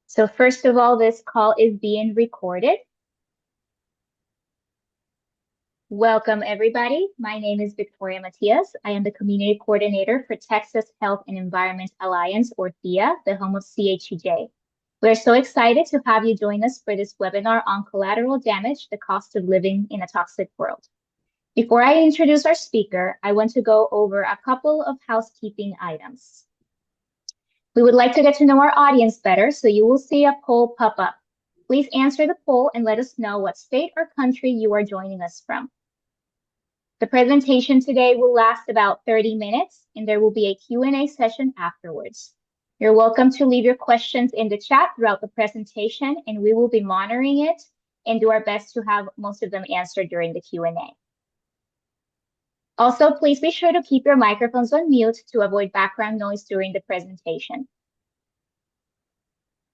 So first of all, this call is being recorded. Welcome, everybody. My name is Victoria Matias. I am the Community Coordinator for Texas Health and Environment Alliance, or THEA, the home of CHEJ. We're so excited to have you join us for this webinar on collateral damage, the cost of living in a toxic world. Before I introduce our speaker, I want to go over a couple of housekeeping items. We would like to get to know our audience better, so you will see a poll pop up. Please answer the poll and let us know what state or country you are joining us from. The presentation today will last about 30 minutes, and there will be a Q&A session afterwards. You're welcome to leave your questions in the chat throughout the presentation, and we will be monitoring it and do our best to have most of them answered during the Q&A. Also, please be sure to keep your microphones on mute to avoid background noise during the presentation.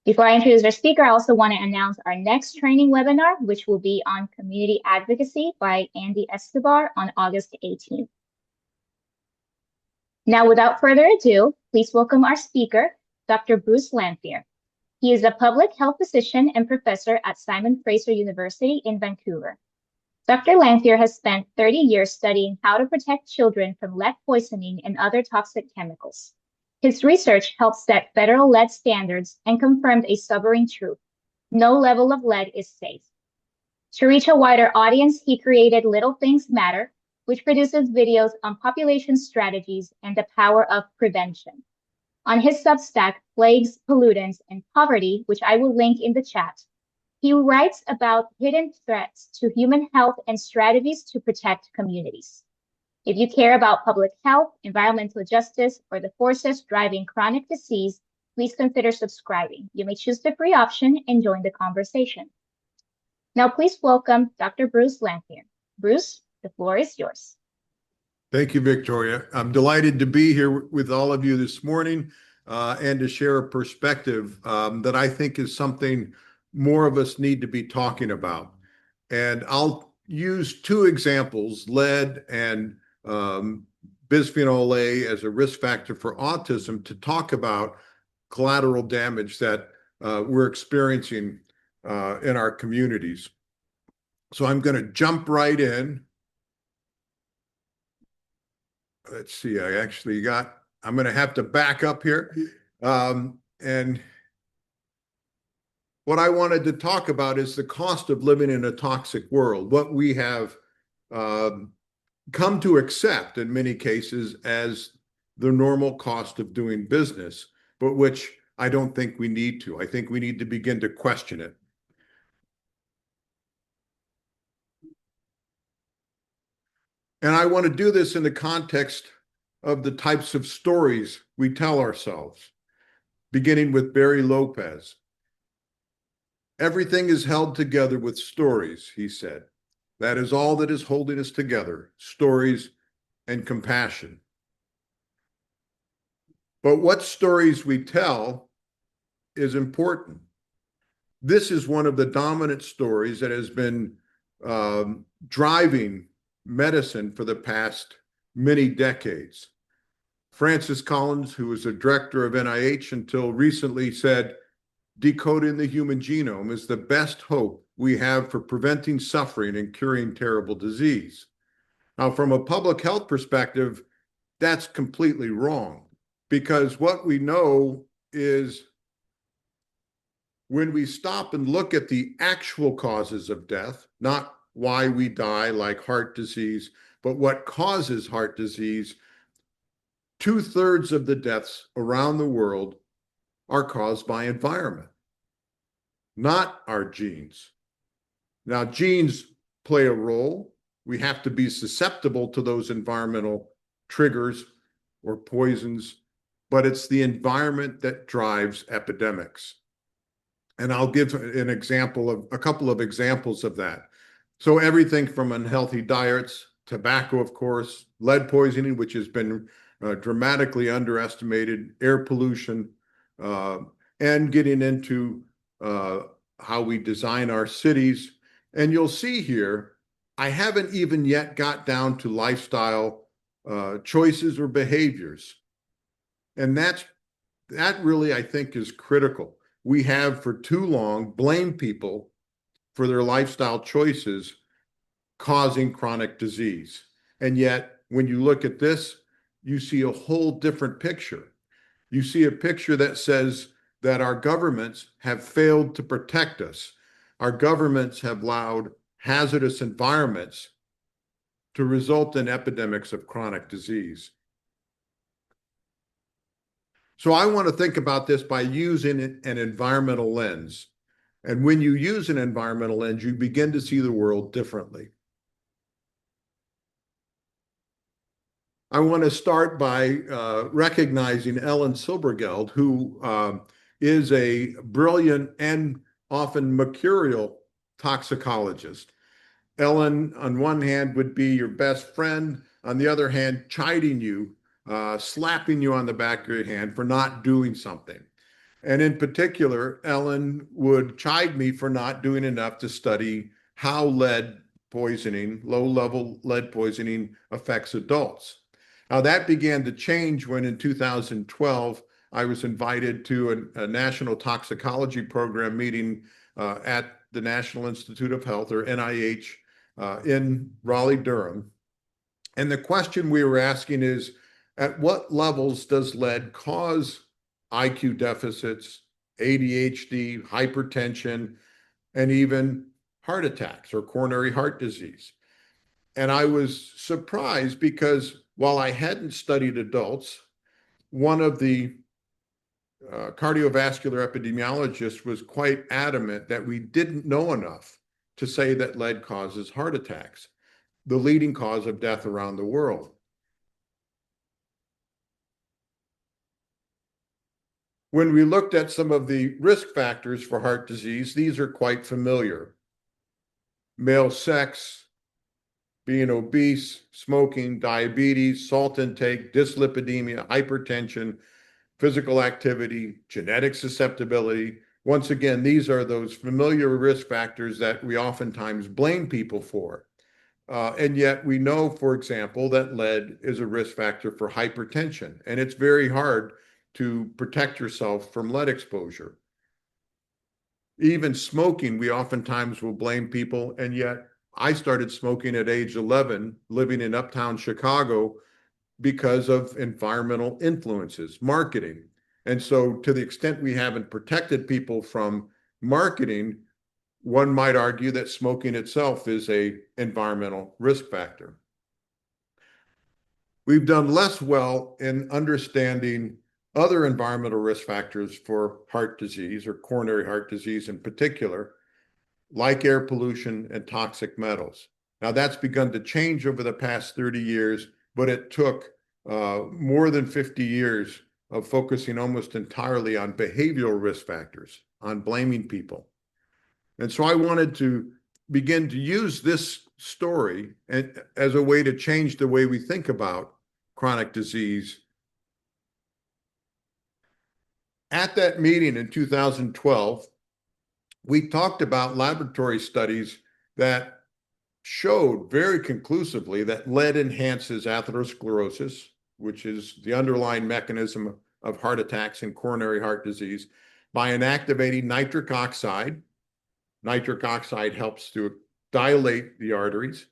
Before I introduce our speaker, I also want to announce our next training webinar, which will be on community advocacy by Andy Escobar on August 18th. Now, without further ado, please welcome our speaker, Dr. Bruce Lanphear. He is a public health physician and professor at Simon Fraser University in Vancouver. Dr. Lanphear has spent 30 years studying how to protect children from lead poisoning and other toxic chemicals. His research helped set federal lead standards and confirmed a sobering truth: no level of lead is safe. To reach a wider audience, he created Little Things Matter, which produces videos on population strategies and the power of prevention. On his Substack, Plagues, Pollutants, and Poverty, which I will link in the chat, he writes about hidden threats to human health and strategies to protect communities. If you care about public health, environmental justice, or the forces driving chronic disease, please consider subscribing. You may choose the free option and join the conversation. Now, please welcome Dr. Bruce Lanphear. Bruce, the floor is yours. Thank you, Victoria. I'm delighted to be here with all of you this morning and to share a perspective that I think is something more of us need to be talking about. And I'll use two examples, lead and bisphenol A as a risk factor for autism, to talk about collateral damage that we're experiencing in our communities. So I'm going to jump right in. Let's see, I'm going to have to back up here. And what I wanted to talk about is the cost of living in a toxic world, what we have come to accept in many cases as the normal cost of doing business, but which I don't think we need to. I think we need to begin to question it. And I want to do this in the context of the types of stories we tell ourselves, beginning with Barry Lopez. Everything is held together with stories, he said. That is all that is holding us together, stories and compassion. But what stories we tell is important. This is one of the dominant stories that has been driving medicine for the past many decades. Francis Collins, who was the director of NIH until recently, said, "Decoding the human genome is the best hope we have for preventing suffering and curing terrible disease." Now, from a public health perspective, that's completely wrong, because what we know is when we stop and look at the actual causes of death, not why we die like heart disease, but what causes heart disease, 2/3 of the deaths around the world are caused by environment, not our genes. Now, genes play a role. We have to be susceptible to those environmental triggers or poisons, but it's the environment that drives epidemics. And I'll give an example of a couple of examples of that. So everything from unhealthy diets, tobacco, of course, lead poisoning, which has been dramatically underestimated, air pollution, and getting into how we design our cities. And you'll see here, I haven't even yet got down to lifestyle choices or behaviors. And that really, I think, is critical. we have for too long blamed people for their lifestyle choices causing chronic disease. And yet, when you look at this, you see a whole different picture. You see a picture that says that our governments have failed to protect us. Our governments have allowed hazardous environments to result in epidemics of chronic disease. So I want to think about this by using an environmental lens. And when you use an environmental lens, you begin to see the world differently. I want to start by recognizing Ellen Silbergeld, who is a brilliant and often mercurial toxicologist. Ellen, on one hand, would be your best friend. On the other hand, chiding you, slapping you on the back of your hand for not doing something. And in particular, Ellen would chide me for not doing enough to study how lead poisoning, low-level lead poisoning, affects adults. Now, that began to change when in 2012, I was invited to a national toxicology program meeting at the National Institute of Health, or NIH, in Raleigh-Durham. And the question we were asking is, at what levels does lead cause IQ deficits, ADHD, hypertension, and even heart attacks or coronary heart disease? And I was surprised because while I hadn't studied adults, one of the cardiovascular epidemiologists was quite adamant that we didn't know enough to say that lead causes heart attacks, the leading cause of death around the world. When we looked at some of the risk factors for heart disease, these are quite familiar. Male sex, being obese, smoking, diabetes, salt intake, dyslipidemia, hypertension, physical activity, genetic susceptibility. Once again, these are those familiar risk factors that we oftentimes blame people for. And yet we know, for example, that lead is a risk factor for hypertension, and it's very hard to protect yourself from lead exposure. Even smoking, we oftentimes will blame people, and yet I started smoking at age 11, living in uptown Chicago, because of environmental influences, marketing. And so to the extent we haven't protected people from marketing, one might argue that smoking itself is an environmental risk factor. We've done less well in understanding other environmental risk factors for heart disease, or coronary heart disease in particular, like air pollution and toxic metals. Now, that's begun to change over the past 30 years, but it took more than 50 years of focusing almost entirely on behavioral risk factors, on blaming people. And so I wanted to begin to use this story as a way to change the way we think about chronic disease. At that meeting in 2012, we talked about laboratory studies that showed very conclusively that lead enhances atherosclerosis, which is the underlying mechanism of heart attacks and coronary heart disease, by inactivating nitric oxide. Nitric oxide helps to dilate the arteries.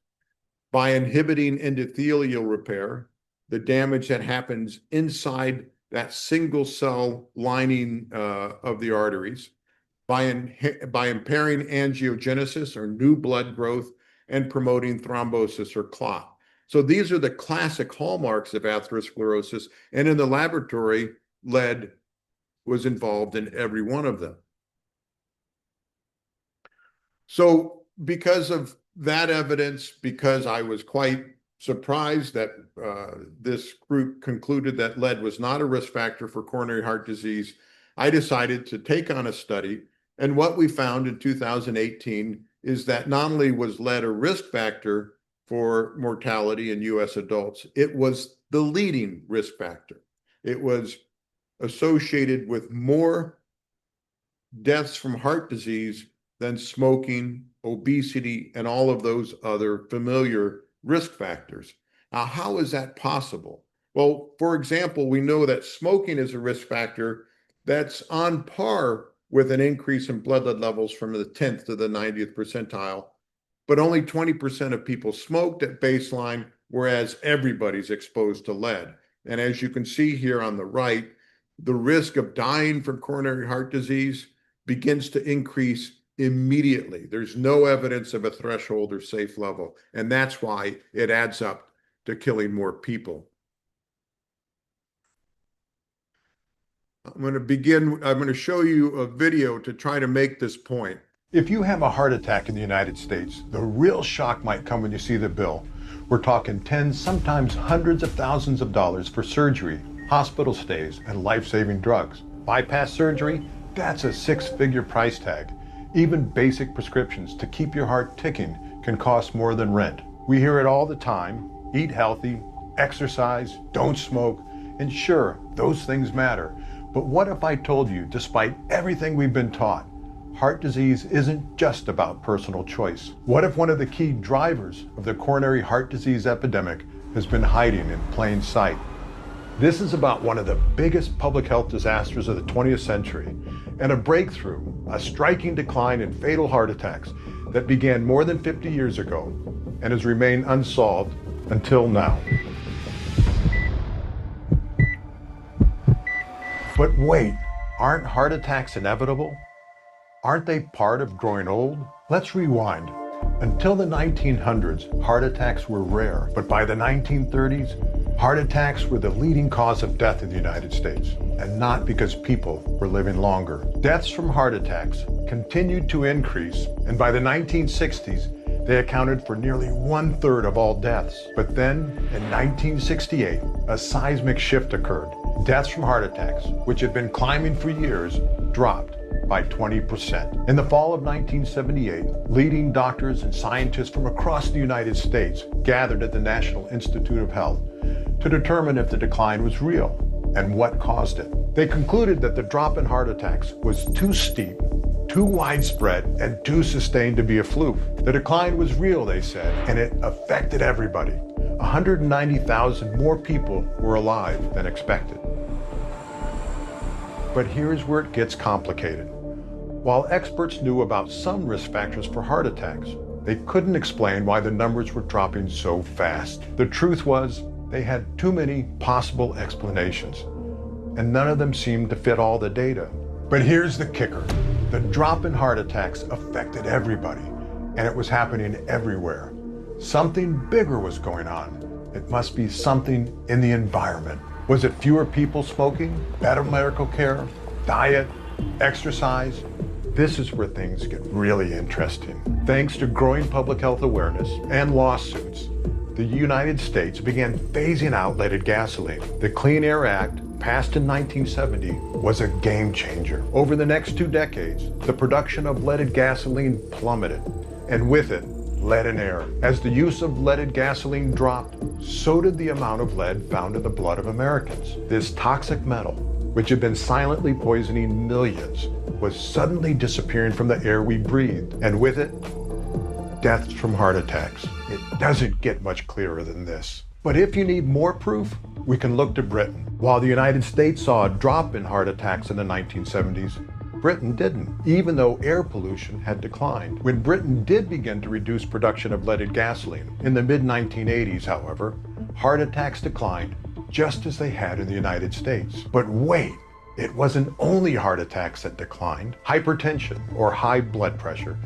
By inhibiting endothelial repair, the damage that happens inside that single cell lining of the arteries, by impairing angiogenesis or new blood growth, and promoting thrombosis or clot. So these are the classic hallmarks of atherosclerosis, and in the laboratory, lead was involved in every one of them. So because of that evidence, because I was quite surprised that this group concluded that lead was not a risk factor for coronary heart disease, I decided to take on a study. And what we found in 2018 is that not only was lead a risk factor for mortality in US adults, it was the leading risk factor. It was associated with more deaths from heart disease than smoking, obesity, and all of those other familiar risk factors. Now, how is that possible? Well, for example, we know that smoking is a risk factor that's on par with an increase in blood lead levels from the 10th to the 90th percentile, but only 20% of people smoked at baseline, whereas everybody's exposed to lead. And as you can see here on the right, the risk of dying from coronary heart disease begins to increase immediately. There's no evidence of a threshold or safe level, and that's why it adds up to killing more people. I'm going to show you a video to try to make this point. If you have a heart attack in the United States, the real shock might come when you see the bill. We're talking tens, sometimes hundreds of thousands of dollars for surgery, hospital stays, and life-saving drugs. Bypass surgery, that's a six-figure price tag. Even basic prescriptions to keep your heart ticking can cost more than rent. We hear it all the time: eat healthy, exercise, don't smoke, and sure, those things matter. But what if I told you, despite everything we've been taught, heart disease isn't just about personal choice? What if one of the key drivers of the coronary heart disease epidemic has been hiding in plain sight? This is about one of the biggest public health disasters of the 20th century, and a breakthrough, a striking decline in fatal heart attacks that began more than 50 years ago and has remained unsolved until now. But wait, aren't heart attacks inevitable? Aren't they part of growing old? Let's rewind. Until the 1900s, heart attacks were rare, but by the 1930s, heart attacks were the leading cause of death in the United States, and not because people were living longer. Deaths from heart attacks continued to increase, and by the 1960s, they accounted for nearly 1/3 of all deaths. But then, in 1968, a seismic shift occurred. Deaths from heart attacks, which had been climbing for years, dropped by 20%. In the fall of 1978, leading doctors and scientists from across the United States gathered at the National Institute of Health to determine if the decline was real and what caused it. They concluded that the drop in heart attacks was too steep, too widespread, and too sustained to be a fluke. The decline was real, they said, and it affected everybody. 190,000 more people were alive than expected. But here's where it gets complicated. While experts knew about some risk factors for heart attacks, they couldn't explain why the numbers were dropping so fast. The truth was, they had too many possible explanations, and none of them seemed to fit all the data. But here's the kicker. The drop in heart attacks affected everybody, and it was happening everywhere. Something bigger was going on. It must be something in the environment. Was it fewer people smoking, better medical care, diet, exercise? This is where things get really interesting. Thanks to growing public health awareness and lawsuits, the United States began phasing out leaded gasoline. The Clean Air Act, passed in 1970, was a game changer. Over the next 2 decades, the production of leaded gasoline plummeted, and with it, lead in air. As the use of leaded gasoline dropped, so did the amount of lead found in the blood of Americans. This toxic metal, which had been silently poisoning millions, was suddenly disappearing from the air we breathed, and with it, deaths from heart attacks. It doesn't get much clearer than this. But if you need more proof, we can look to Britain. While the United States saw a drop in heart attacks in the 1970s, Britain didn't, even though air pollution had declined. When Britain did begin to reduce production of leaded gasoline in the mid-1980s, however, heart attacks declined just as they had in the United States. But wait, it wasn't only heart attacks that declined. Hypertension, or high blood pressure,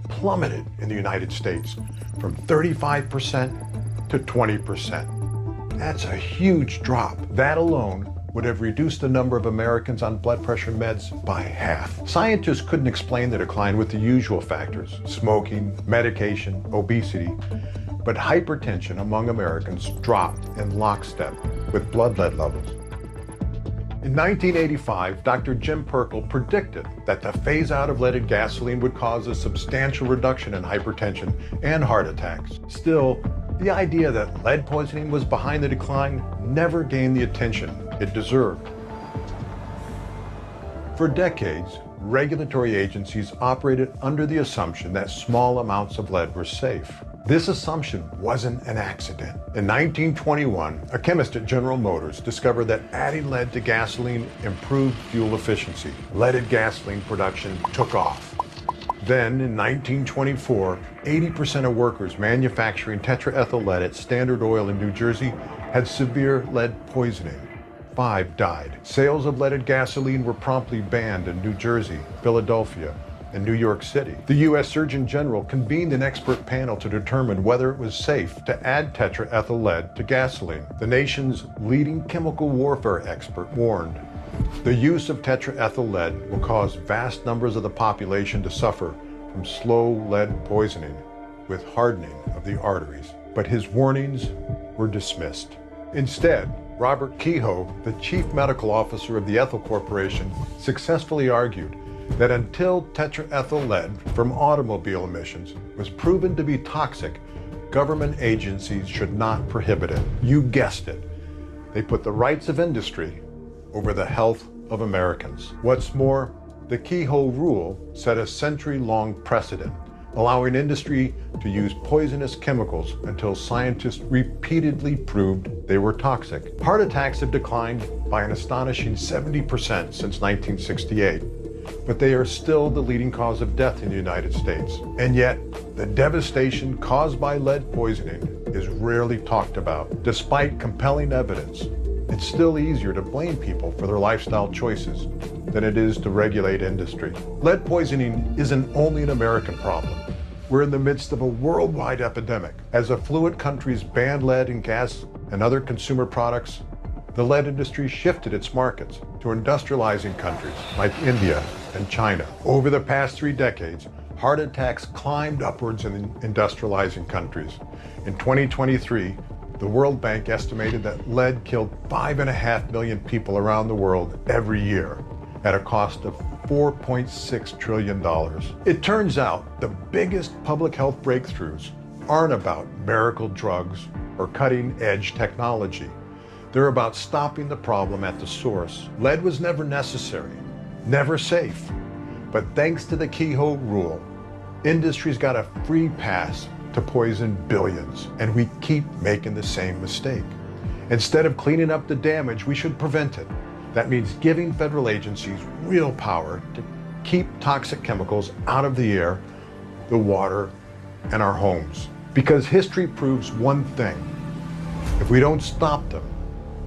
plummeted in the United States from 35% to 20%. That's a huge drop. That alone would have reduced the number of Americans on blood pressure meds by half. Scientists couldn't explain the decline with the usual factors: smoking, medication, obesity. But hypertension among Americans dropped in lockstep with blood lead levels. In 1985, Dr. Jim Perkel predicted that the phase out of leaded gasoline would cause a substantial reduction in hypertension and heart attacks. Still, the idea that lead poisoning was behind the decline never gained the attention it deserved. For decades, regulatory agencies operated under the assumption that small amounts of lead were safe. This assumption wasn't an accident. In 1921, a chemist at General Motors discovered that adding lead to gasoline improved fuel efficiency. Leaded gasoline production took off. Then, in 1924, 80% of workers manufacturing tetraethyl lead at Standard Oil in New Jersey had severe lead poisoning. 5 died. Sales of leaded gasoline were promptly banned in New Jersey, Philadelphia, and New York City. The U.S. Surgeon General convened an expert panel to determine whether it was safe to add tetraethyl lead to gasoline. The nation's leading chemical warfare expert warned, the use of tetraethyl lead will cause vast numbers of the population to suffer from slow lead poisoning with hardening of the arteries. But his warnings were dismissed. Instead, Robert Kehoe, the chief medical officer of the Ethyl Corporation, successfully argued that until tetraethyl lead from automobile emissions was proven to be toxic, government agencies should not prohibit it. You guessed it. They put the rights of industry over the health of Americans. What's more, the Kehoe rule set a century-long precedent, allowing industry to use poisonous chemicals until scientists repeatedly proved they were toxic. Heart attacks have declined by an astonishing 70% since 1968. But they are still the leading cause of death in the United States. And yet, the devastation caused by lead poisoning is rarely talked about. Despite compelling evidence, it's still easier to blame people for their lifestyle choices than it is to regulate industry. Lead poisoning isn't only an American problem. We're in the midst of a worldwide epidemic. As affluent countries banned lead in gas and other consumer products, the lead industry shifted its markets to industrializing countries like India and China. Over the past 3 decades, heart attacks climbed upwards in industrializing countries. In 2023, the World Bank estimated that lead killed 5.5 million people around the world every year at a cost of $4.6 trillion. It turns out the biggest public health breakthroughs aren't about miracle drugs or cutting-edge technology. They're about stopping the problem at the source. Lead was never necessary, never safe. But thanks to the Kehoe rule, industry's got a free pass to poison billions, and we keep making the same mistake. Instead of cleaning up the damage, we should prevent it. That means giving federal agencies real power to keep toxic chemicals out of the air, the water, and our homes. Because history proves one thing: if we don't stop them,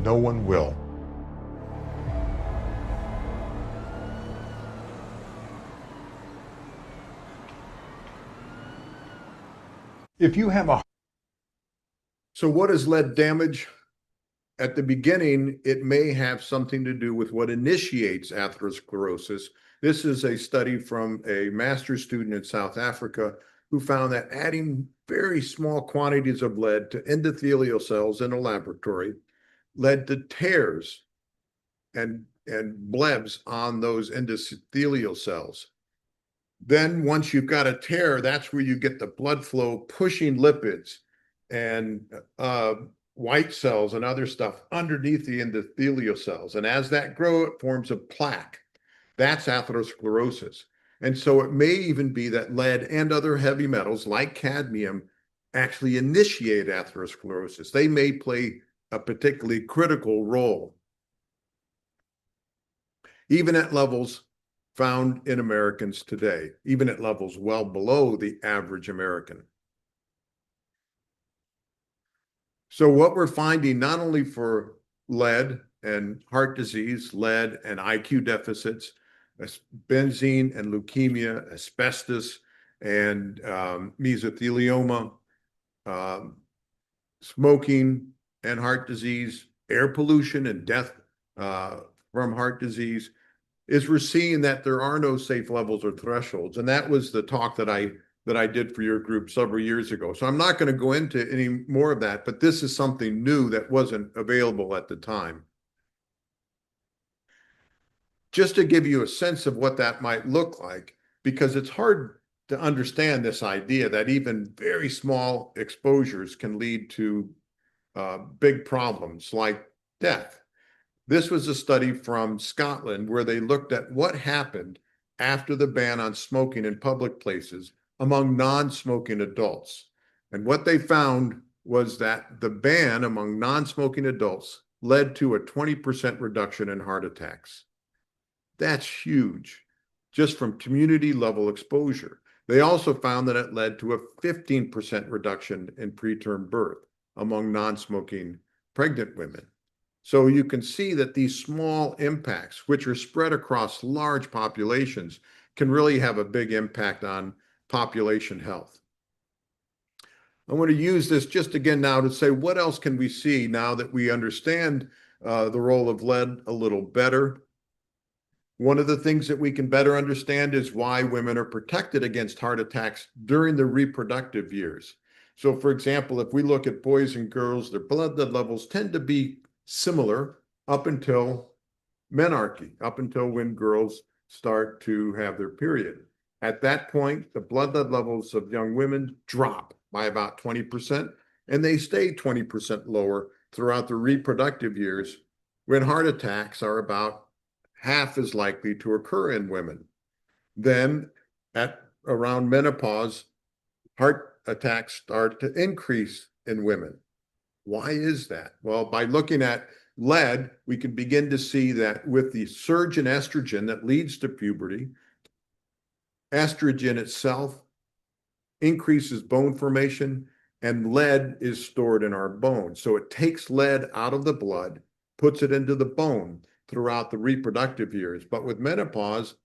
no one will. If you have a... So what is lead damage? At the beginning, it may have something to do with what initiates atherosclerosis. This is a study from a master's student in South Africa who found that adding very small quantities of lead to endothelial cells in a laboratory led to tears and blebs on those endothelial cells. Then once you've got a tear, that's where you get the blood flow pushing lipids and white cells and other stuff underneath the endothelial cells. And as that grows, it forms a plaque. That's atherosclerosis. And so it may even be that lead and other heavy metals like cadmium actually initiate atherosclerosis. They may play a particularly critical role, even at levels found in Americans today, even at levels well below the average American. So what we're finding, not only for lead and heart disease, lead and IQ deficits, benzene and leukemia, asbestos and mesothelioma, smoking and heart disease, air pollution and death from heart disease, is we're seeing that there are no safe levels or thresholds. And that was the talk that I did for your group several years ago. So I'm not going to go into any more of that, but this is something new that wasn't available at the time. Just to give you a sense of what that might look like, because it's hard to understand this idea that even very small exposures can lead to big problems like death. This was a study from Scotland where they looked at what happened after the ban on smoking in public places among non-smoking adults. And what they found was that the ban among non-smoking adults led to a 20% reduction in heart attacks. That's huge, just from community level exposure. They also found that it led to a 15% reduction in preterm birth among non-smoking pregnant women. So you can see that these small impacts, which are spread across large populations, can really have a big impact on population health. I want to use this just again now to say, what else can we see now that we understand the role of lead a little better? One of the things that we can better understand is why women are protected against heart attacks during the reproductive years. So, for example, if we look at boys and girls, their blood levels tend to be similar up until menarche, up until when girls start to have their period. At that point, the blood levels of young women drop by about 20%, and they stay 20% lower throughout the reproductive years, when heart attacks are about half as likely to occur in women. Then at around menopause, heart attacks start to increase in women. Why is that? Well, by looking at lead, we can begin to see that with the surge in estrogen that leads to puberty, estrogen itself increases bone formation, and lead is stored in our bones. So it takes lead out of the blood, puts it into the bone throughout the reproductive years. But with menopause,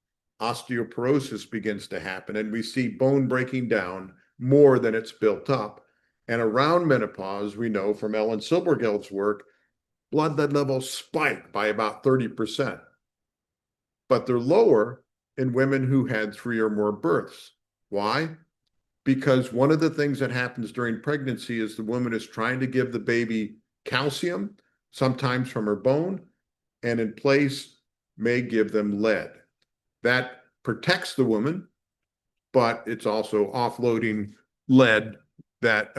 osteoporosis begins to happen, and we see bone breaking down more than it's built up. And around menopause, we know from Ellen Silbergeld's work, blood lead levels spike by about 30%. But they're lower in women who had 3 or more births. Why? Because one of the things that happens during pregnancy is the woman is trying to give the baby calcium, sometimes from her bone, and in place may give them lead. That protects the woman, but it's also offloading lead that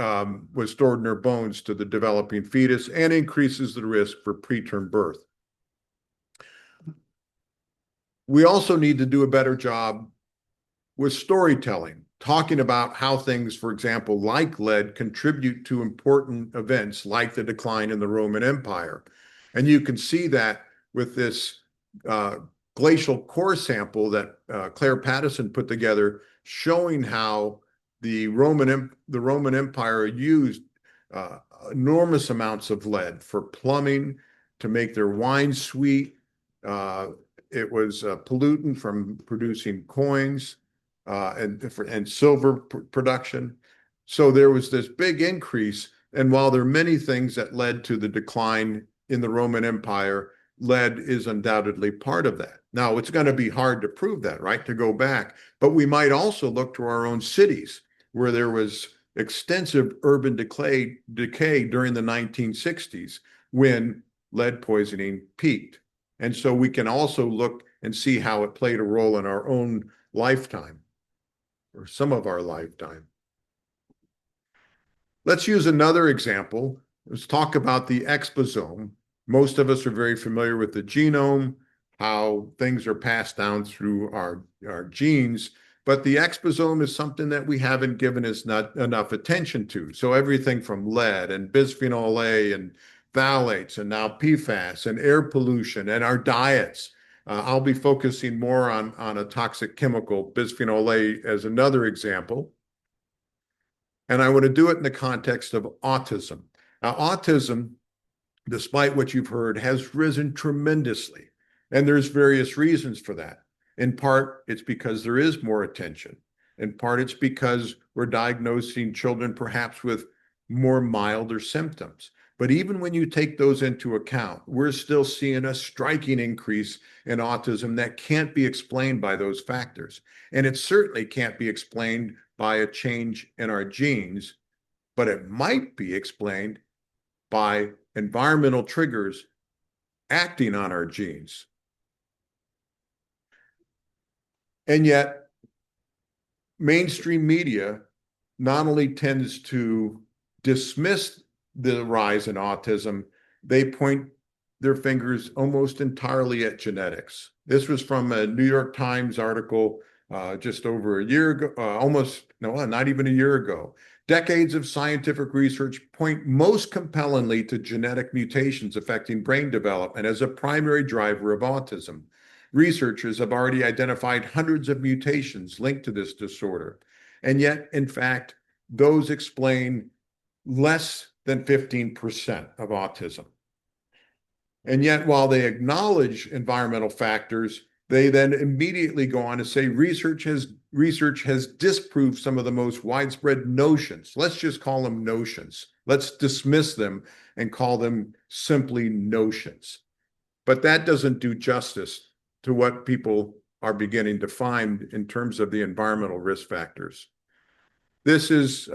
was stored in her bones to the developing fetus and increases the risk for preterm birth. We also need to do a better job with storytelling, talking about how things, for example, like lead, contribute to important events like the decline in the Roman Empire. And you can see that with this glacial core sample that Claire Pattison put together, showing how the Roman Empire used enormous amounts of lead for plumbing, to make their wine sweet. It was a pollutant from producing coins and silver production. So there was this big increase. And while there are many things that led to the decline in the Roman Empire, lead is undoubtedly part of that. Now, it's going to be hard to prove that, right, to go back. But we might also look to our own cities, where there was extensive urban decay during the 1960s when lead poisoning peaked. And so we can also look and see how it played a role in our own lifetime, or some of our lifetime. Let's use another example. Let's talk about the exposome. Most of us are very familiar with the genome, how things are passed down through our genes, but the exposome is something that we haven't given us not enough attention to. So everything from lead and bisphenol A and phthalates and now PFAS and air pollution and our diets. I'll be focusing more on a toxic chemical, bisphenol A, as another example. And I want to do it in the context of autism. Now, autism, despite what you've heard, has risen tremendously. And there's various reasons for that. In part, it's because there is more attention. In part, it's because we're diagnosing children perhaps with more milder symptoms. But even when you take those into account, we're still seeing a striking increase in autism that can't be explained by those factors. And it certainly can't be explained by a change in our genes, but it might be explained by environmental triggers acting on our genes. And yet, mainstream media not only tends to dismiss the rise in autism, they point their fingers almost entirely at genetics. This was from a New York Times article just over a year ago, not even a year ago. Decades of scientific research point most compellingly to genetic mutations affecting brain development as a primary driver of autism. Researchers have already identified hundreds of mutations linked to this disorder. And yet, in fact, those explain less than 15% of autism. And yet, while they acknowledge environmental factors, they then immediately go on to say research has disproved some of the most widespread notions. Let's just call them notions. Let's dismiss them and call them simply notions. But that doesn't do justice to what people are beginning to find in terms of the environmental risk factors. This is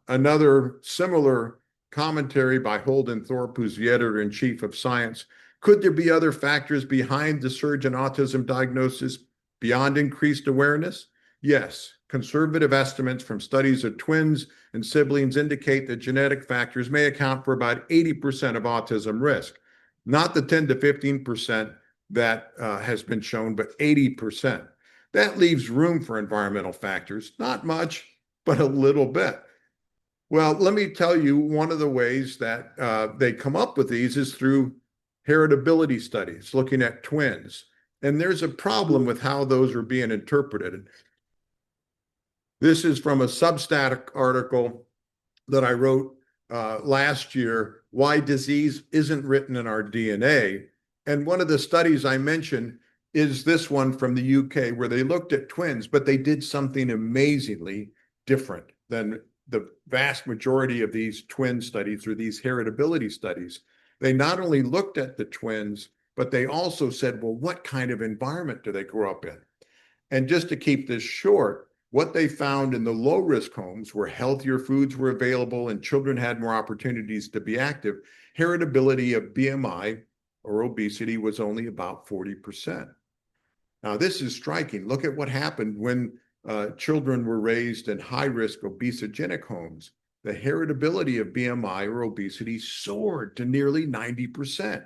another similar commentary by Holden Thorpe, who's the editor-in-chief of Science. Could there be other factors behind the surge in autism diagnosis beyond increased awareness? Yes. Conservative estimates from studies of twins and siblings indicate that genetic factors may account for about 80% of autism risk. Not the 10 to 15% that has been shown, but 80%. That leaves room for environmental factors. Not much, but a little bit. Well, let me tell you, one of the ways that they come up with these is through heritability studies, looking at twins. And there's a problem with how those are being interpreted. This is from a Substack article that I wrote last year, Why Disease Isn't Written in Our DNA. And one of the studies I mentioned is this one from the UK, where they looked at twins, but they did something amazingly different than the vast majority of these twin studies or these heritability studies. They not only looked at the twins, but they also said, well, what kind of environment do they grow up in? And just to keep this short, what they found in the low-risk homes where healthier foods were available and children had more opportunities to be active, heritability of BMI or obesity was only about 40%. Now, this is striking. Look at what happened when children were raised in high-risk obesogenic homes. The heritability of BMI or obesity soared to nearly 90%.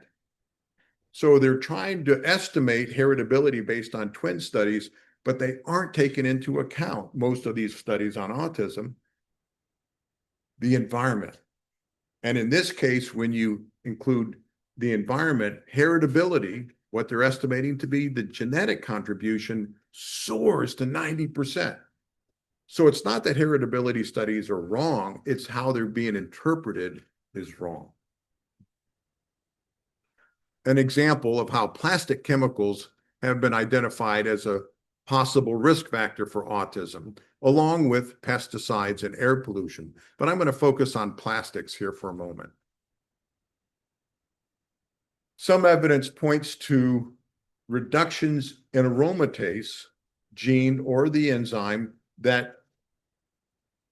So they're trying to estimate heritability based on twin studies, but they aren't taking into account, most of these studies on autism, the environment. And in this case, when you include the environment, heritability, what they're estimating to be the genetic contribution, soars to 90%. So it's not that heritability studies are wrong, it's how they're being interpreted is wrong. An example of how plastic chemicals have been identified as a possible risk factor for autism, along with pesticides and air pollution. But I'm going to focus on plastics here for a moment. Some evidence points to reductions in aromatase gene or the enzyme that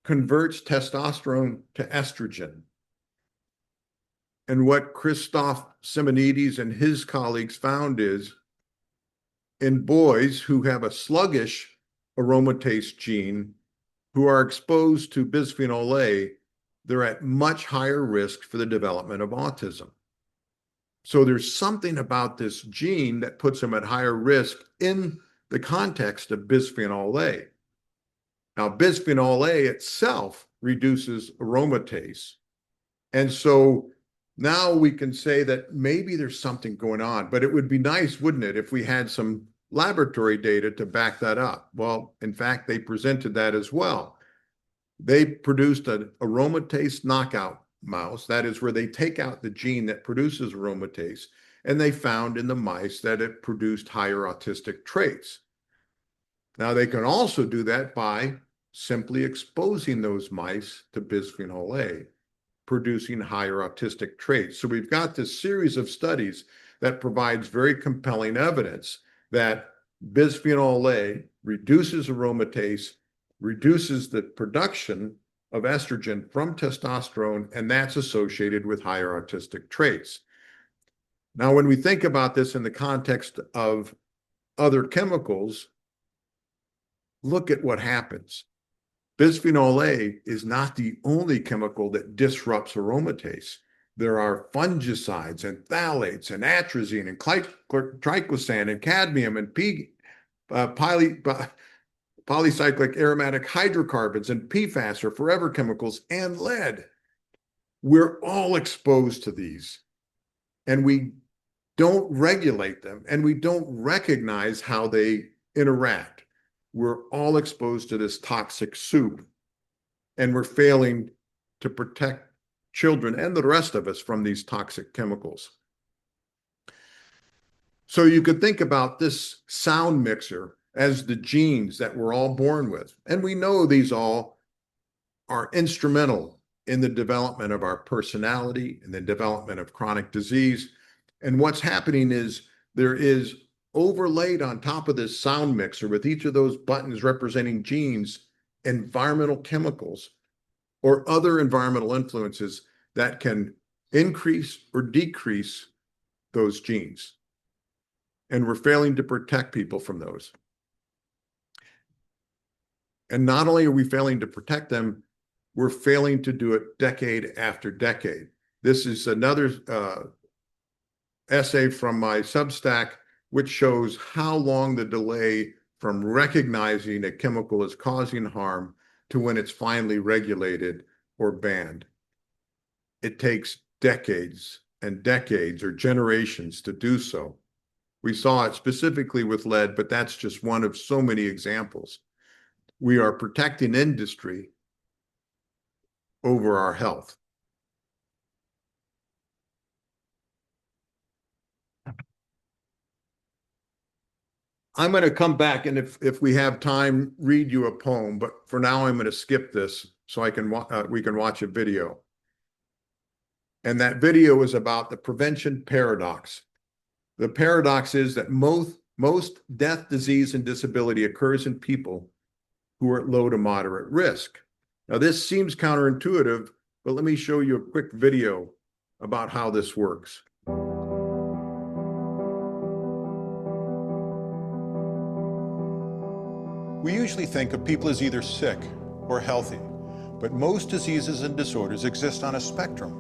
converts testosterone to estrogen. And what Christoph Simonides and his colleagues found is in boys who have a sluggish aromatase gene who are exposed to bisphenol A, they're at much higher risk for the development of autism. So there's something about this gene that puts them at higher risk in the context of bisphenol A. Now, bisphenol A itself reduces aromatase. And so now we can say that maybe there's something going on, but it would be nice, wouldn't it, if we had some laboratory data to back that up? Well, in fact, they presented that as well. They produced an aromatase knockout mouse. That is where they take out the gene that produces aromatase, and they found in the mice that it produced higher autistic traits. Now, they can also do that by simply exposing those mice to bisphenol A, producing higher autistic traits. So we've got this series of studies that provides very compelling evidence that bisphenol A reduces aromatase, reduces the production of estrogen from testosterone, and that's associated with higher autistic traits. Now, when we think about this in the context of other chemicals, look at what happens. Bisphenol A is not the only chemical that disrupts aromatase. There are fungicides and phthalates and atrazine and triclosan and cadmium and polycyclic aromatic hydrocarbons and PFAS or forever chemicals and lead. We're all exposed to these, and we don't regulate them, and we don't recognize how they interact. We're all exposed to this toxic soup, and we're failing to protect children and the rest of us from these toxic chemicals. So you could think about this sound mixer as the genes that we're all born with. And we know these all are instrumental in the development of our personality and the development of chronic disease. And what's happening is there is overlaid on top of this sound mixer with each of those buttons representing genes, environmental chemicals or other environmental influences that can increase or decrease those genes. And we're failing to protect people from those. And not only are we failing to protect them, we're failing to do it decade after decade. This is another essay from my Substack, which shows how long the delay from recognizing a chemical is causing harm to when it's finally regulated or banned. It takes decades and decades or generations to do so. We saw it specifically with lead, but that's just one of so many examples. We are protecting industry over our health. I'm going to come back and if we have time, read you a poem, but for now I'm going to skip this so we can watch a video. And that video is about the prevention paradox. The paradox is that most death, disease, and disability occurs in people who are at low to moderate risk. Now, this seems counterintuitive, but let me show you a quick video about how this works. We usually think of people as either sick or healthy, but most diseases and disorders exist on a spectrum.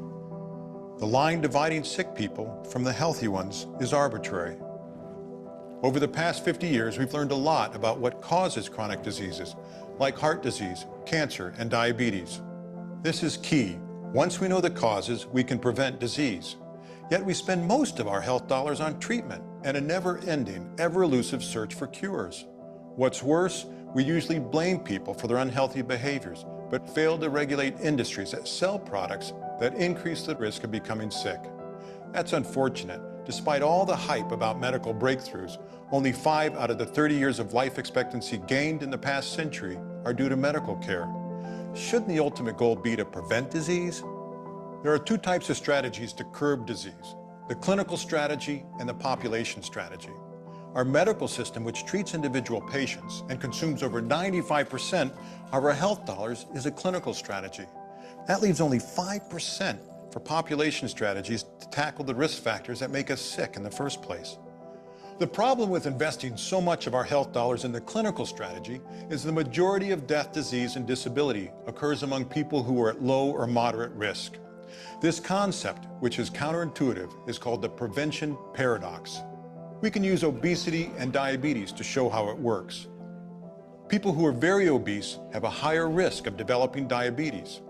The line dividing sick people from the healthy ones is arbitrary. Over the past 50 years, we've learned a lot about what causes chronic diseases, like heart disease, cancer, and diabetes. This is key. Once we know the causes, we can prevent disease. Yet we spend most of our health dollars on treatment and a never-ending, ever-elusive search for cures. What's worse, we usually blame people for their unhealthy behaviors, but fail to regulate industries that sell products that increase the risk of becoming sick. That's unfortunate. Despite all the hype about medical breakthroughs, only 5 out of the 30 years of life expectancy gained in the past century are due to medical care. Shouldn't the ultimate goal be to prevent disease? There are 2 types of strategies to curb disease: the clinical strategy and the population strategy. Our medical system, which treats individual patients and consumes over 95% of our health dollars, is a clinical strategy. That leaves only 5% for population strategies to tackle the risk factors that make us sick in the first place. The problem with investing so much of our health dollars in the clinical strategy is the majority of death, disease, and disability occurs among people who are at low or moderate risk. This concept, which is counterintuitive, is called the prevention paradox. We can use obesity and diabetes to show how it works. People who are very obese have a higher risk of developing diabetes.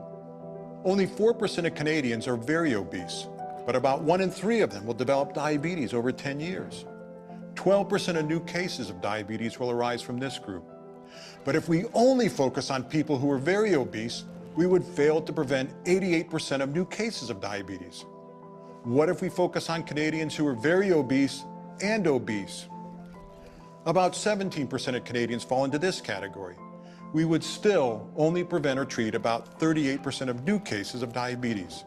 Only 4% of Canadians are very obese, but about 1 in 3 of them will develop diabetes over 10 years. 12% of new cases of diabetes will arise from this group. But if we only focus on people who are very obese, we would fail to prevent 88% of new cases of diabetes. What if we focus on Canadians who are very obese and obese? About 17% of Canadians fall into this category. We would still only prevent or treat about 38% of new cases of diabetes.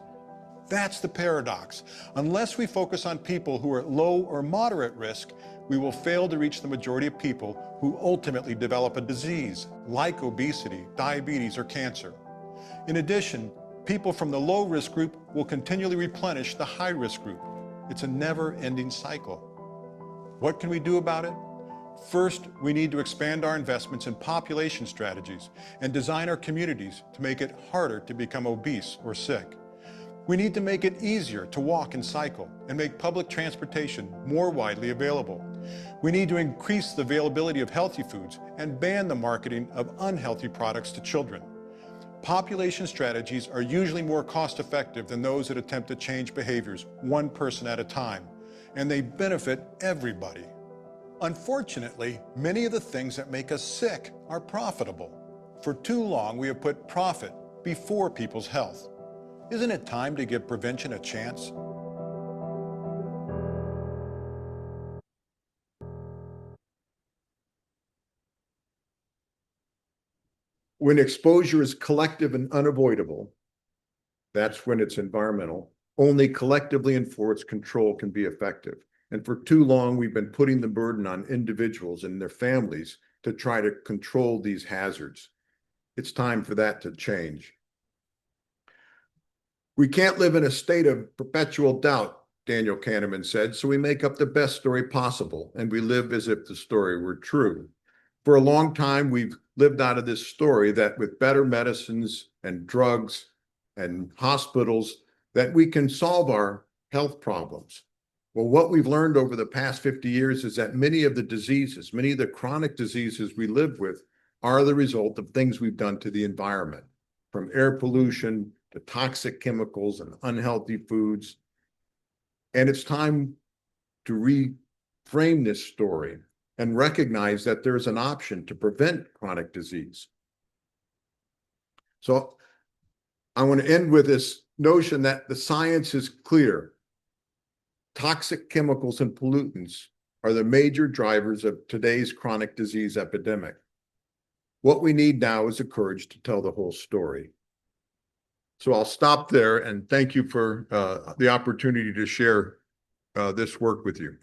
That's the paradox. Unless we focus on people who are at low or moderate risk, we will fail to reach the majority of people who ultimately develop a disease like obesity, diabetes, or cancer. In addition, people from the low-risk group will continually replenish the high-risk group. It's a never-ending cycle. What can we do about it? First, we need to expand our investments in population strategies and design our communities to make it harder to become obese or sick. We need to make it easier to walk and cycle and make public transportation more widely available. We need to increase the availability of healthy foods and ban the marketing of unhealthy products to children. Population strategies are usually more cost-effective than those that attempt to change behaviors one person at a time, and they benefit everybody. Unfortunately, many of the things that make us sick are profitable. For too long, we have put profit before people's health. Isn't it time to give prevention a chance? When exposure is collective and unavoidable, that's when it's environmental. Only collectively enforced control can be effective. And for too long, we've been putting the burden on individuals and their families to try to control these hazards. It's time for that to change. We can't live in a state of perpetual doubt, Daniel Kahneman said, so we make up the best story possible, and we live as if the story were true. For a long time, we've lived out of this story that with better medicines and drugs and hospitals, that we can solve our health problems. Well, what we've learned over the past 50 years is that many of the diseases, many of the chronic diseases we live with are the result of things we've done to the environment, from air pollution to toxic chemicals and unhealthy foods. And it's time to reframe this story and recognize that there's an option to prevent chronic disease. So I want to end with this notion that the science is clear. Toxic chemicals and pollutants are the major drivers of today's chronic disease epidemic. What we need now is the courage to tell the whole story. So I'll stop there and thank you for the opportunity to share this work with you.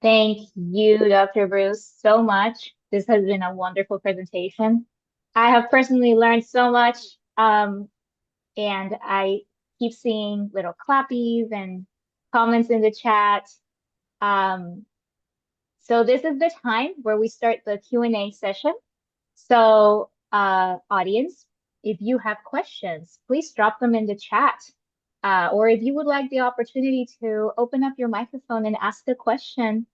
Thank you, Dr. Bruce, so much. This has been a wonderful presentation. I have personally learned so much, and I keep seeing little clappies and comments in the chat. So this is the time where we start the Q&A session. So audience, if you have questions, please drop them in the chat. Or if you would like the opportunity to open up your microphone and ask a question,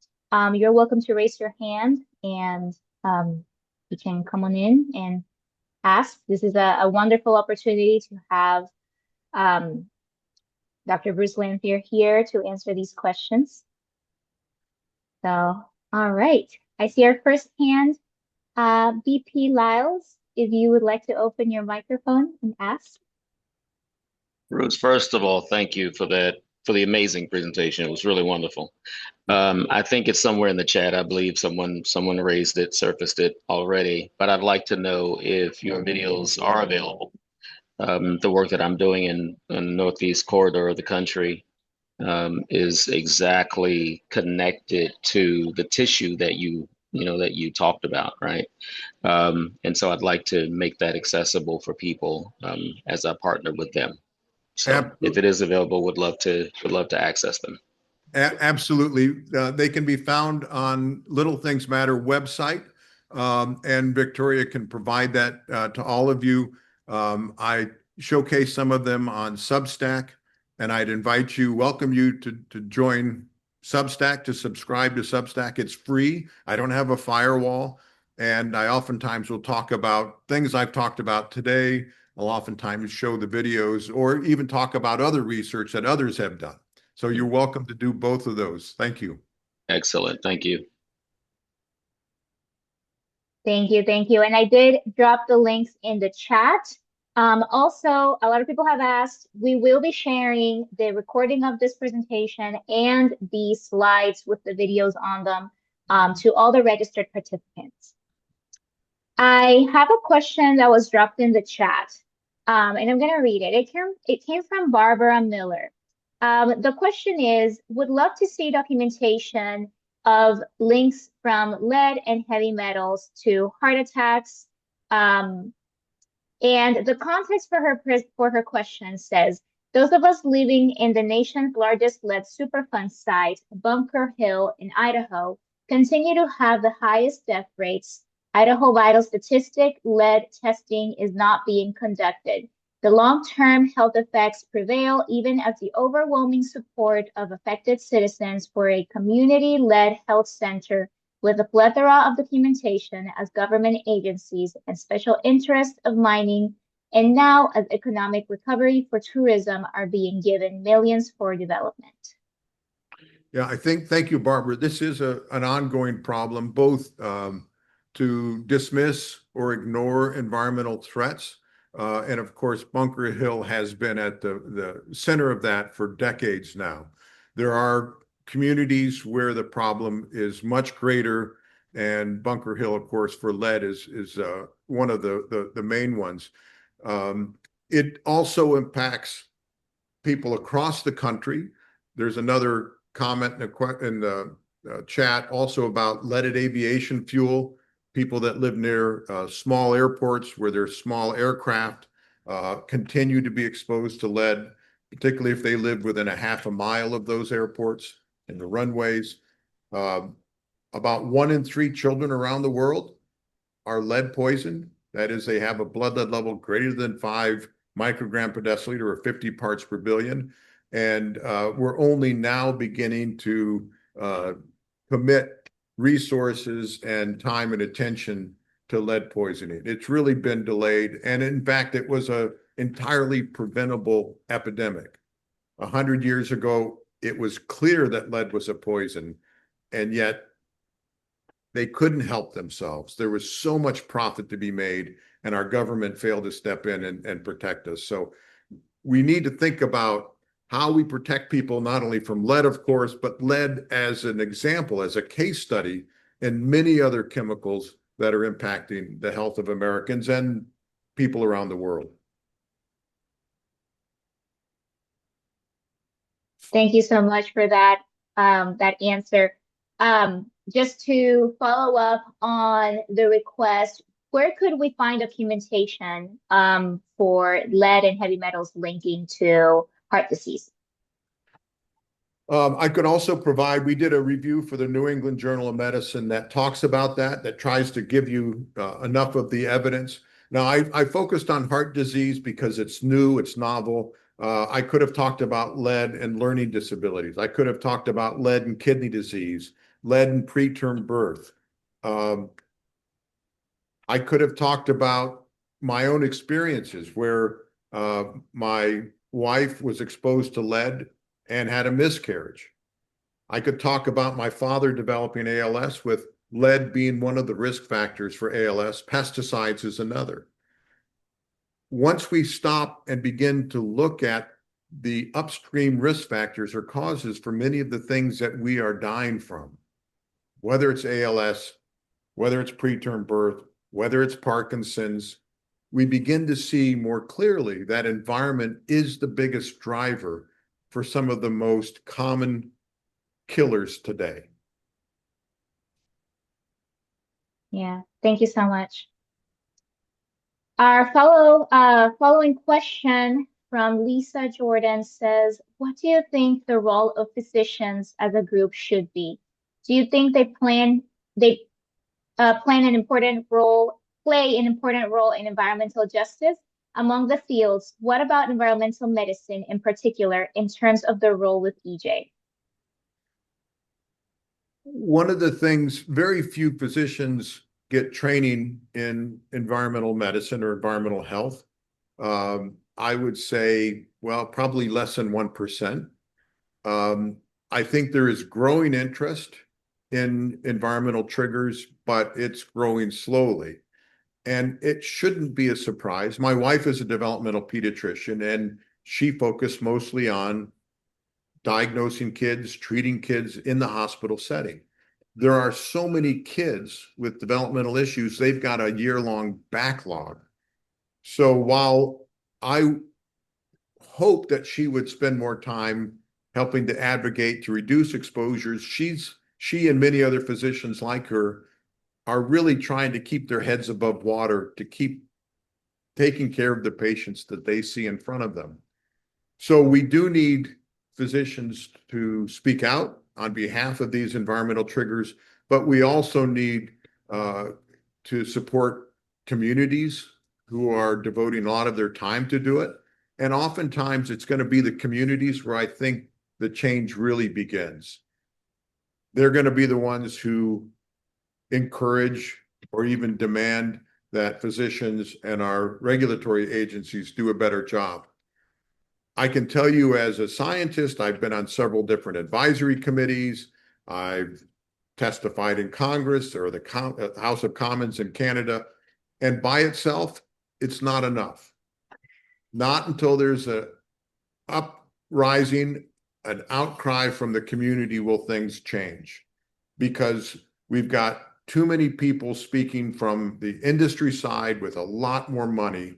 you're welcome to raise your hand and you can come on in and ask. This is a wonderful opportunity to have Dr. Bruce Lanphear here to answer these questions. So, all right. I see our first hand, BP Lyles, if you would like to open your microphone and ask. Bruce, first of all, thank you for the amazing presentation. It was really wonderful. I think it's somewhere in the chat. I believe someone raised it, surfaced it already, but I'd like to know if your videos are available. The work that I'm doing in the Northeast corridor of the country is exactly connected to the tissue that you talked about, right? And so I'd like to make that accessible for people as I partner with them. So if it is available, would love to access them. Absolutely. They can be found on Little Things Matter website, and Victoria can provide that to all of you. I showcase some of them on Substack, and I'd welcome you to join Substack, to subscribe to Substack. It's free. I don't have a firewall, and I oftentimes will talk about things I've talked about today. I'll oftentimes show the videos or even talk about other research that others have done. So you're welcome to do both of those. Thank you. Excellent. Thank you. Thank you. Thank you. And I did drop the links in the chat. Also, a lot of people have asked, we will be sharing the recording of this presentation and the slides with the videos on them to all the registered participants. I have a question that was dropped in the chat, and I'm going to read it. It came from Barbara Miller. The question is, would love to see documentation of links from lead and heavy metals to heart attacks. And the context for her question says, those of us living in the nation's largest lead Superfund site, Bunker Hill in Idaho, continue to have the highest death rates. Idaho Vital statistic, lead testing is not being conducted. The long-term health effects prevail even as the overwhelming support of affected citizens for a community-led health center with a plethora of documentation as government agencies and special interests of mining, and now as economic recovery for tourism are being given millions for development. Yeah, thank you, Barbara. This is an ongoing problem, both to dismiss or ignore environmental threats. And of course, Bunker Hill has been at the center of that for decades now. There are communities where the problem is much greater, and Bunker Hill, of course, for lead is one of the main ones. It also impacts people across the country. There's another comment in the chat also about leaded aviation fuel. People that live near small airports where there's small aircraft continue to be exposed to lead, particularly if they live within a half a mile of those airports and the runways. About 1 in 3 children around the world are lead poisoned. That is, they have a blood lead level greater than 5 microgram per deciliter or 50 parts per billion. And we're only now beginning to commit resources and time and attention to lead poisoning. It's really been delayed. And in fact, it was an entirely preventable epidemic. 100 years ago, it was clear that lead was a poison, and yet they couldn't help themselves. There was so much profit to be made, and our government failed to step in and protect us. So we need to think about how we protect people, not only from lead, of course, but lead as an example, as a case study, and many other chemicals that are impacting the health of Americans and people around the world. Thank you so much for that answer. Just to follow up on the request, where could we find documentation for lead and heavy metals linking to heart disease? I could also provide, we did a review for the New England Journal of Medicine that talks about that tries to give you enough of the evidence. Now, I focused on heart disease because it's new, it's novel. I could have talked about lead and learning disabilities. I could have talked about lead and kidney disease, lead and preterm birth. I could have talked about my own experiences where my wife was exposed to lead and had a miscarriage. I could talk about my father developing ALS, with lead being one of the risk factors for ALS. Pesticides is another. Once we stop and begin to look at the upstream risk factors or causes for many of the things that we are dying from, whether it's ALS, whether it's preterm birth, whether it's Parkinson's, we begin to see more clearly that environment is the biggest driver for some of the most common killers today. Yeah, thank you so much. Our following question from Lisa Jordan says, what do you think the role of physicians as a group should be? Do you think they play an important role in environmental justice? Among the fields, what about environmental medicine in particular in terms of their role with EJ? One of the things, very few physicians get training in environmental medicine or environmental health. I would say, well, probably less than 1%. I think there is growing interest in environmental triggers, but it's growing slowly. And it shouldn't be a surprise. My wife is a developmental pediatrician, and she focused mostly on diagnosing kids, treating kids in the hospital setting. There are so many kids with developmental issues, they've got a year-long backlog. So while I hope that she would spend more time helping to advocate to reduce exposures, she and many other physicians like her are really trying to keep their heads above water, to keep taking care of the patients that they see in front of them. So we do need physicians to speak out on behalf of these environmental triggers, but we also need to support communities who are devoting a lot of their time to do it. And oftentimes it's going to be the communities where I think the change really begins. They're going to be the ones who encourage or even demand that physicians and our regulatory agencies do a better job. I can tell you as a scientist, I've been on several different advisory committees. I've testified in Congress or the House of Commons in Canada. And by itself, it's not enough. Not until there's a uprising, an outcry from the community will things change. Because we've got too many people speaking from the industry side with a lot more money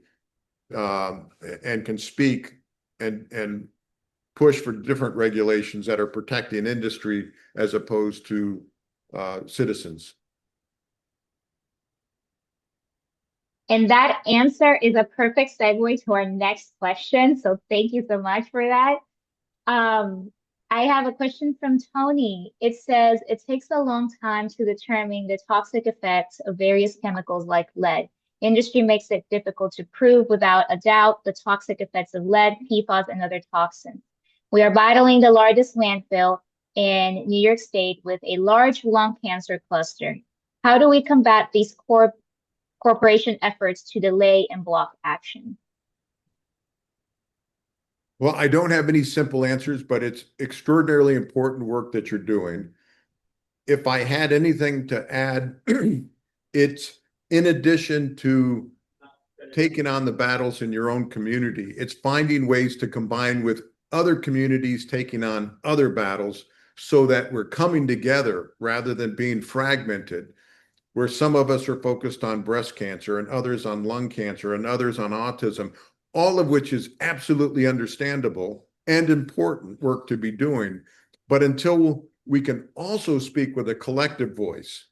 and can speak and push for different regulations that are protecting industry as opposed to citizens. And that answer is a perfect segue to our next question. So thank you so much for that. I have a question from Tony. It says, it takes a long time to determine the toxic effects of various chemicals like lead. Industry makes it difficult to prove without a doubt the toxic effects of lead, PFAS, and other toxins. We are battling the largest landfill in New York State with a large lung cancer cluster. How do we combat these corporation efforts to delay and block action? Well, I don't have any simple answers, but it's extraordinarily important work that you're doing. If I had anything to add, it's in addition to taking on the battles in your own community, it's finding ways to combine with other communities taking on other battles so that we're coming together rather than being fragmented, where some of us are focused on breast cancer and others on lung cancer and others on autism, all of which is absolutely understandable and important work to be doing. But until we can also speak with a collective voice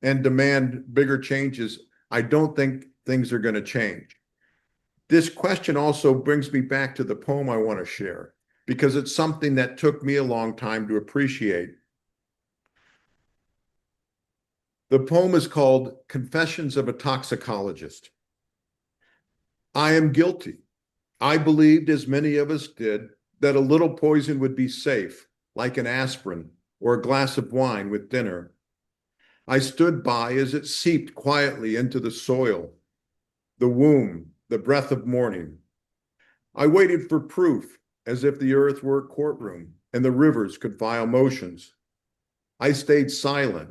and demand bigger changes, I don't think things are going to change. This question also brings me back to the poem I want to share, because it's something that took me a long time to appreciate. The poem is called Confessions of a Toxicologist. I am guilty. I believed, as many of us did, that a little poison would be safe, like an aspirin or a glass of wine with dinner. I stood by as it seeped quietly into the soil, the womb, the breath of morning. I waited for proof, as if the earth were a courtroom and the rivers could file motions. I stayed silent,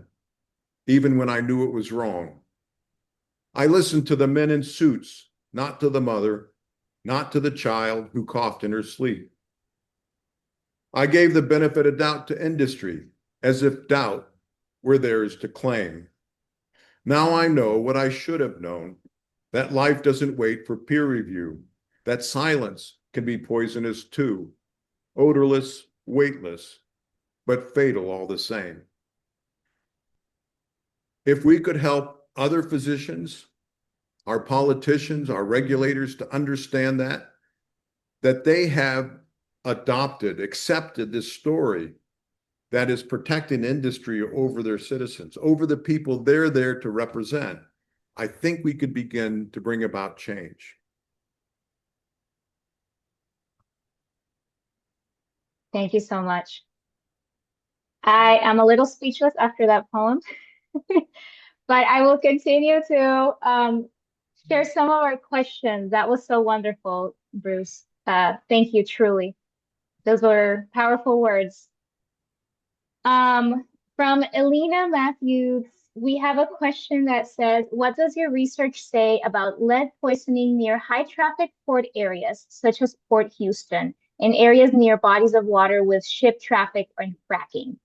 even when I knew it was wrong. I listened to the men in suits, not to the mother, not to the child who coughed in her sleep. I gave the benefit of doubt to industry, as if doubt were theirs to claim. Now I know what I should have known, that life doesn't wait for peer review, that silence can be poisonous too, odorless, weightless, but fatal all the same. If we could help other physicians, our politicians, our regulators to understand that they have adopted, accepted this story that is protecting industry over their citizens, over the people they're there to represent, I think we could begin to bring about change. Thank you so much. I am a little speechless after that poem, but I will continue to share some of our questions. That was so wonderful, Bruce. Thank you, truly. Those were powerful words. From Elena Matthews, we have a question that says, what does your research say about lead poisoning near high traffic port areas, such as Port Houston, and areas near bodies of water with ship traffic and fracking?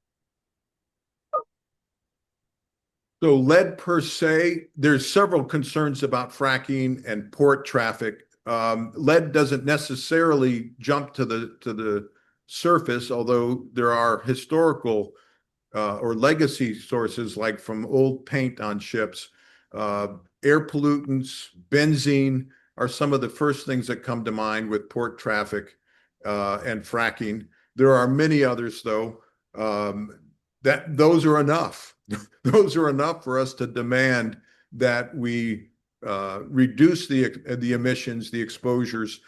So lead per se, there's several concerns about fracking and port traffic. Lead doesn't necessarily jump to the surface, although there are historical or legacy sources like from old paint on ships. Air pollutants, benzene are some of the first things that come to mind with port traffic and fracking. There are many others, though, those are enough. Those are enough for us to demand that we reduce the emissions, the exposures.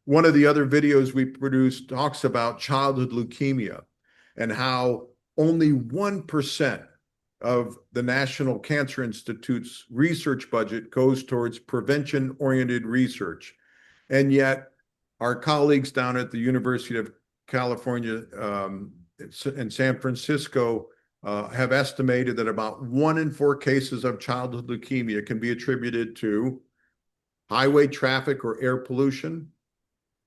One of the other videos we produced talks about childhood leukemia and how only 1% of the National Cancer Institute's research budget goes towards prevention-oriented research. And yet our colleagues down at the University of California in San Francisco have estimated that about 1 in 4 cases of childhood leukemia can be attributed to highway traffic or air pollution,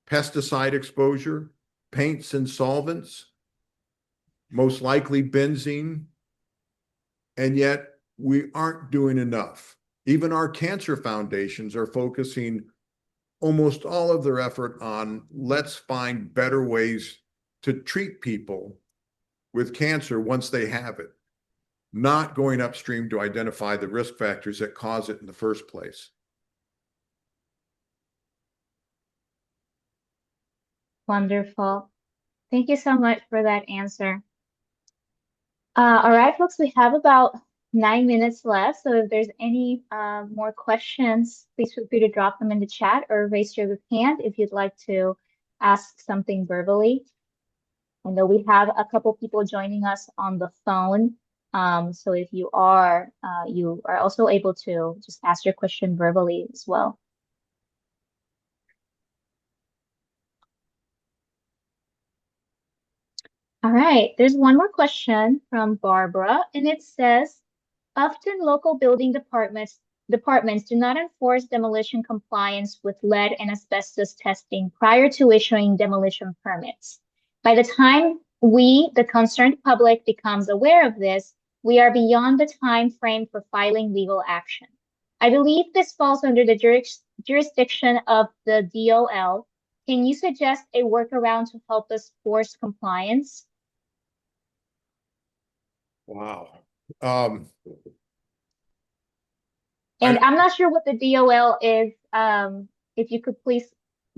pesticide exposure, paints and solvents, most likely benzene, and yet we aren't doing enough. Even our cancer foundations are focusing almost all of their effort on let's find better ways to treat people with cancer once they have it, not going upstream to identify the risk factors that cause it in the first place. Wonderful. Thank you so much for that answer. All right, folks, we have about 9 minutes left. So if there's any more questions, please feel free to drop them in the chat or raise your hand if you'd like to ask something verbally. I know we have a couple people joining us on the phone. So if you are also able to just ask your question verbally as well. All right, there's one more question from Barbara, and it says, often local building departments do not enforce demolition compliance with lead and asbestos testing prior to issuing demolition permits. By the time we, the concerned public, becomes aware of this, we are beyond the time frame for filing legal action. I believe this falls under the jurisdiction of the DOL. Can you suggest a workaround to help us force compliance? Wow. And I'm not sure what the DOL is. If you could please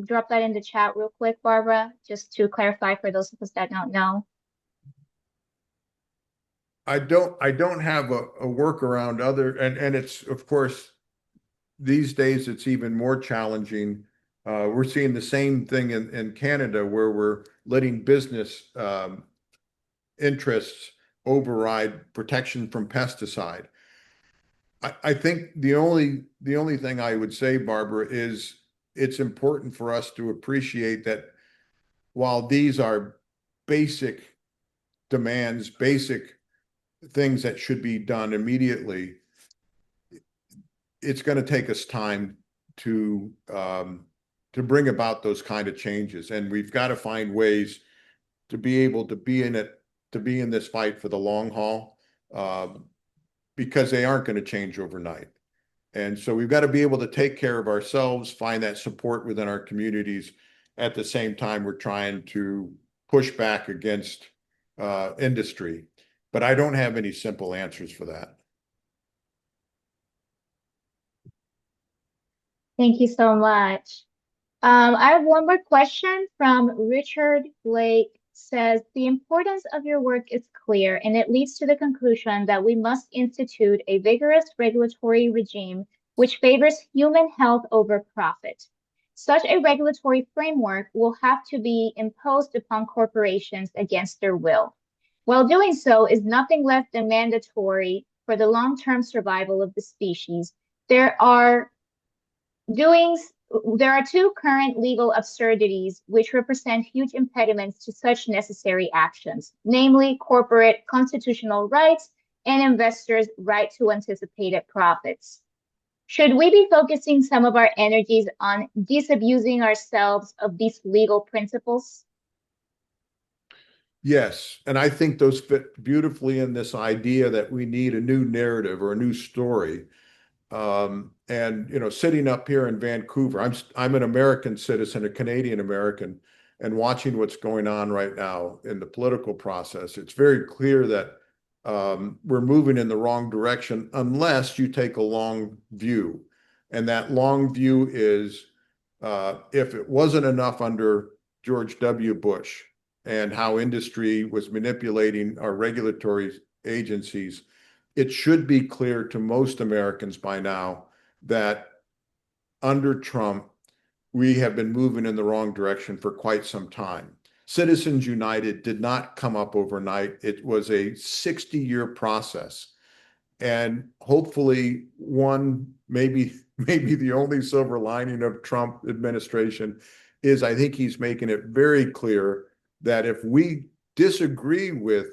drop that in the chat real quick, Barbara, just to clarify for those of us that don't know. I don't have a workaround and it's, of course, these days it's even more challenging. We're seeing the same thing in Canada where we're letting business interests override protection from pesticide. I think the only thing I would say, Barbara, is it's important for us to appreciate that while these are basic demands, basic things that should be done immediately, it's going to take us time to bring about those kind of changes, and we've got to find ways to be able to be in it, to be in this fight for the long haul, because they aren't going to change overnight. And so we've got to be able to take care of ourselves, find that support within our communities. At the same time, we're trying to push back against industry. But I don't have any simple answers for that. Thank you so much. I have one more question from Richard Blake. Says, the importance of your work is clear, and it leads to the conclusion that we must institute a vigorous regulatory regime which favors human health over profit. Such a regulatory framework will have to be imposed upon corporations against their will. While doing so is nothing less than mandatory for the long-term survival of the species, there are two current legal absurdities which represent huge impediments to such necessary actions, namely corporate constitutional rights and investors' right to anticipated profits. Should we be focusing some of our energies on disabusing ourselves of these legal principles? Yes, and I think those fit beautifully in this idea that we need a new narrative or a new story. And sitting up here in Vancouver, I'm an American citizen, a Canadian American, and watching what's going on right now in the political process, it's very clear that we're moving in the wrong direction unless you take a long view. And that long view is, if it wasn't enough under George W. Bush and how industry was manipulating our regulatory agencies, it should be clear to most Americans by now that under Trump, we have been moving in the wrong direction for quite some time. Citizens United did not come up overnight. It was a 60-year process. And hopefully maybe the only silver lining of Trump administration is I think he's making it very clear that if we disagree with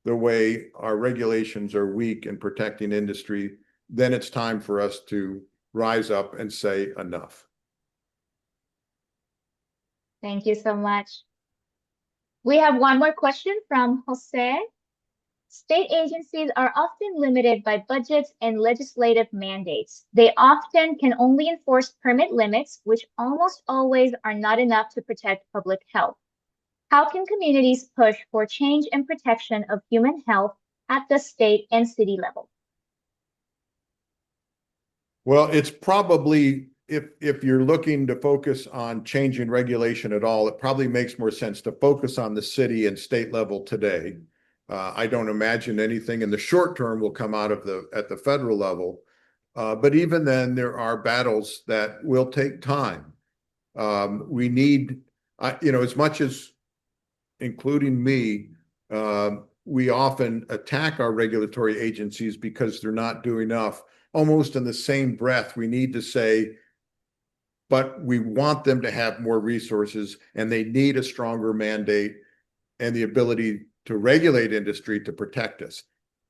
the way our regulations are weak in protecting industry, then it's time for us to rise up and say enough. Thank you so much. We have one more question from Jose. State agencies are often limited by budgets and legislative mandates. They often can only enforce permit limits, which almost always are not enough to protect public health. How can communities push for change and protection of human health at the state and city level? Well, it's probably, if you're looking to focus on changing regulation at all, it probably makes more sense to focus on the city and state level today. I don't imagine anything in the short term will come out of at the federal level. But even then, there are battles that will take time. We need, as much as, including me, we often attack our regulatory agencies because they're not doing enough. Almost in the same breath, we need to say, but we want them to have more resources and they need a stronger mandate and the ability to regulate industry to protect us.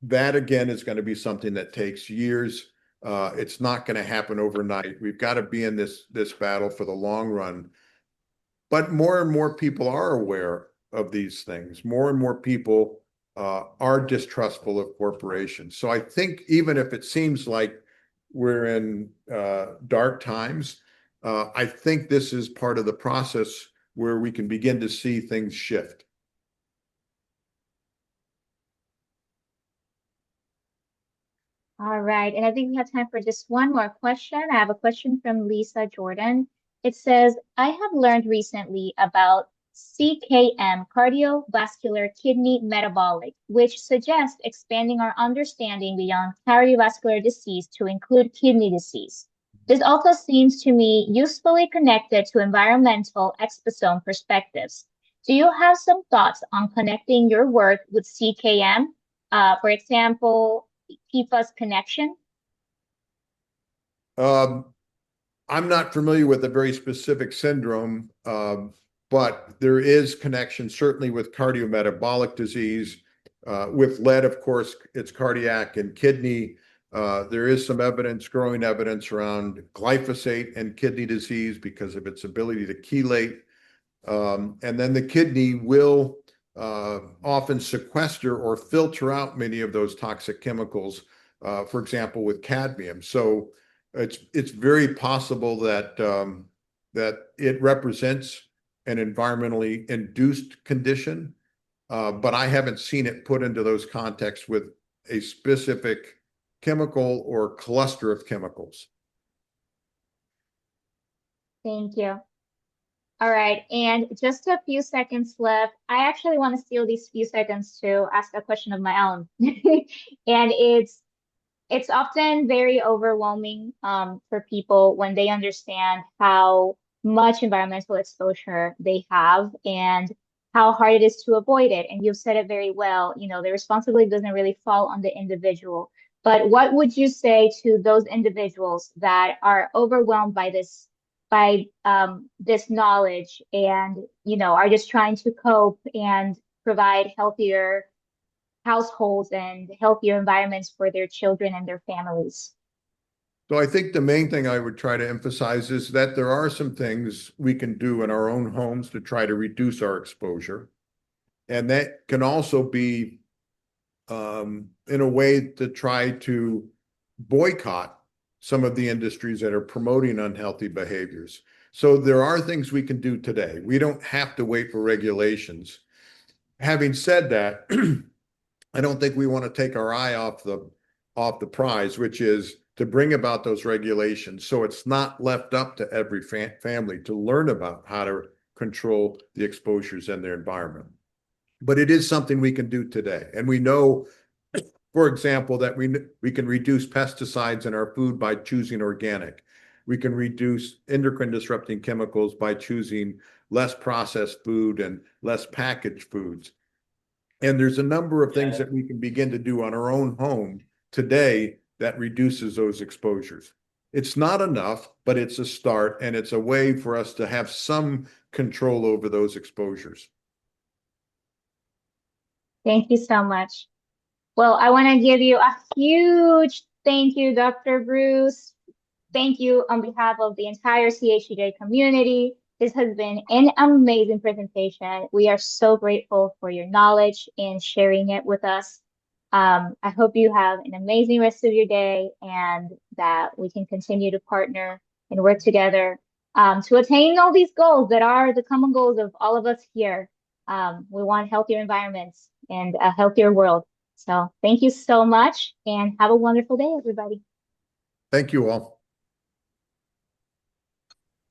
That, again, is going to be something that takes years. It's not going to happen overnight. We've got to be in this battle for the long run. But more and more people are aware of these things. More and more people are distrustful of corporations. So I think even if it seems like we're in dark times, I think this is part of the process where we can begin to see things shift. All right, and I think we have time for just one more question. I have a question from Lisa Jordan. It says, I have learned recently about CKM, cardiovascular kidney metabolic, which suggests expanding our understanding beyond cardiovascular disease to include kidney disease. This also seems to me usefully connected to environmental exposome perspectives. Do you have some thoughts on connecting your work with CKM? For example, PFAS connection? I'm not familiar with a very specific syndrome, but there is connection certainly with cardiometabolic disease. With lead, of course, it's cardiac and kidney. There is some growing evidence around glyphosate and kidney disease because of its ability to chelate. And then the kidney will often sequester or filter out many of those toxic chemicals, for example, with cadmium. So it's very possible that it represents an environmentally induced condition, but I haven't seen it put into those contexts with a specific chemical or cluster of chemicals. Thank you. All right, and just a few seconds left. I actually want to steal these few seconds to ask a question of my own. And it's often very overwhelming for people when they understand how much environmental exposure they have and how hard it is to avoid it. And you've said it very well, the responsibility doesn't really fall on the individual. But what would you say to those individuals that are overwhelmed by this knowledge and, are just trying to cope and provide healthier households and healthier environments for their children and their families? So I think the main thing I would try to emphasize is that there are some things we can do in our own homes to try to reduce our exposure. And that can also be in a way to try to boycott some of the industries that are promoting unhealthy behaviors. So there are things we can do today. We don't have to wait for regulations. Having said that, I don't think we want to take our eye off the prize, which is to bring about those regulations so it's not left up to every family to learn about how to control the exposures in their environment. But it is something we can do today. And we know, for example, that we can reduce pesticides in our food by choosing organic. We can reduce endocrine disrupting chemicals by choosing less processed food and less packaged foods. And there's a number of things that we can begin to do on our own home today that reduces those exposures. It's not enough, but it's a start, and it's a way for us to have some control over those exposures. Thank you so much. Well, I want to give you a huge thank you, Dr. Bruce. Thank you on behalf of the entire CHEJ community. This has been an amazing presentation. We are so grateful for your knowledge and sharing it with us. I hope you have an amazing rest of your day and that we can continue to partner and work together to attain all these goals that are the common goals of all of us here. We want healthier environments and a healthier world. So thank you so much and have a wonderful day, everybody. Thank you all.